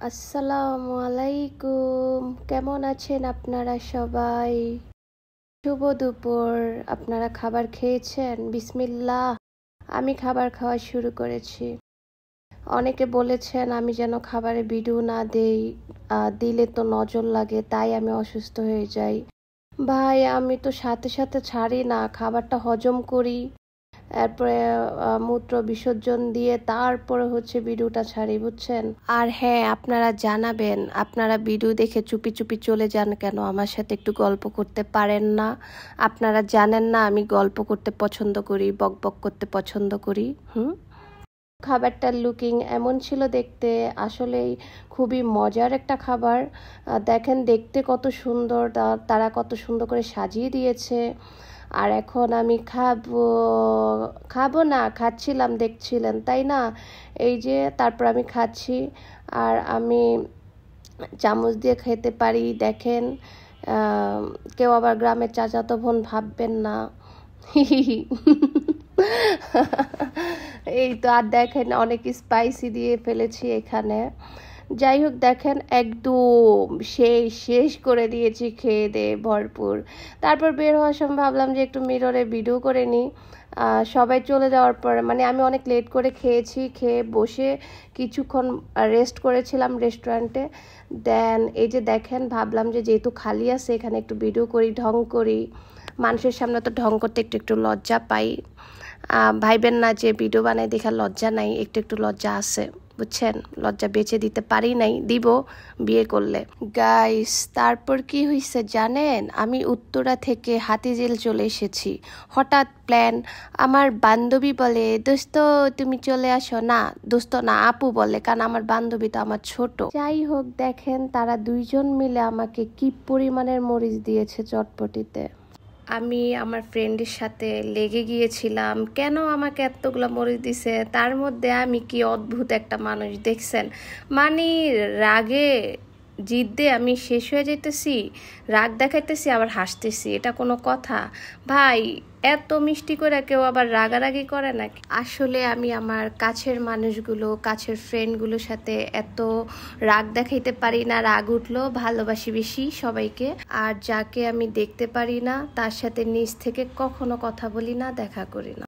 আসসালামু আলাইকুম। কেমন আছেন আপনারা সবাই? শুভ দুপুর। আপনারা খাবার খেয়েছেন? বিসমিল্লাহ। আমি খাবার খাওয়া শুরু করেছি। অনেকে বলেছেন আমি যেন খাবারে ভিডিও না দেই, দিলে তো নজর লাগে, তাই আমি অসুস্থ হয়ে যাই। ভাই, আমি তো সাথে সাথে ছাড়ি না, খাবারটা হজম করি, এরপরে মূত্র বিসর্জন দিয়ে তারপরে ভিডিওটা ছাড়ি, বুঝছেন? আর হ্যাঁ, আপনারা জানাবেন আপনারা ভিডিও দেখে চুপি চুপি চলে যান কেন, আমার সাথে একটু গল্প করতে পারেন না? আপনারা জানেন না আমি গল্প করতে পছন্দ করি, বক বক করতে পছন্দ করি। খাবারটার লুকিং এমন ছিল দেখতে, আসলেই খুবই মজার একটা খাবার। দেখেন দেখতে কত সুন্দর, তারা কত সুন্দর করে সাজিয়ে দিয়েছে। আর এখন আমি খাবো না, খাচ্ছিলাম, দেখছিলেন তাই না? এই যে তারপর আমি খাচ্ছি, আর আমি চামচ দিয়ে খেতে পারি, দেখেন। কেউ আবার গ্রামের চাচাতো বোন ভাববেন না। এই তো, আর দেখেন অনেক স্পাইসি দিয়ে ফেলেছি এখানে। যাই হোক, দেখেন একদম শেষ করে দিয়েছি খেয়ে দিয়ে ভরপুর। তারপর বের হওয়ার সময় ভাবলাম যে একটু মিররে ভিডিও করে নিই। সবাই চলে যাওয়ার পরে, মানে আমি অনেক লেট করে খেয়েছি, খেয়ে বসে কিছুক্ষণ রেস্ট করেছিলাম রেস্টুরেন্টে। দেন এই যে দেখেন, ভাবলাম যে যেহেতু খালি আছে এখানে একটু ভিডিও করি, ঢং করি। মানুষের সামনে তো ঢং করতে একটু একটু লজ্জা পাই। ভাইবেন না যে ভিডিও বানাই দেখা লজ্জা নাই, একটু একটু লজ্জা আছে, বুঝছেন? লজ্জা বেঁচে দিতে পারি নাই, দিব বিয়ে করলে। গাইস, তারপর কি হয়েছে জানেন? আমি উত্তরা থেকে হাতিঝিল চলে এসেছি। হঠাৎ প্ল্যান, আমার বান্ধবী বলে দোস্ত তুমি চলে আসো। না দোস্ত না, আপু বলে, কারণ আমার বান্ধবী তো আমার ছোট। যাই হোক, দেখেন তারা দুইজন মিলে আমাকে কি পরিমাণের মরিচ দিয়েছে চটপটিতে। আমি আমার ফ্রেন্ডের সাথে লেগে গিয়েছিলাম, কেন আমাকে এতগুলো মরিচ দিছে। তার মধ্যে আমি কি অদ্ভুত একটা মানুষ দেখছেন, মানে রাগে জিদ্দে আমি শেষ হয়ে যেতেছি, রাগ দেখাইতেছি আবার হাসতেছি, এটা কোনো কথা? ভাই, এত মিষ্টি করে কেউ আবার রাগারাগি করে নাকি? আসলে আমি আমার কাছের মানুষগুলো, কাছের ফ্রেন্ডগুলোর সাথে এত রাগ দেখাইতে পারি না। রাগ উঠলো ভালোবাসি বেশি সবাইকে, আর যাকে আমি দেখতে পারি না তার সাথে নিজ থেকে কখনো কথা বলি না, দেখা করি না।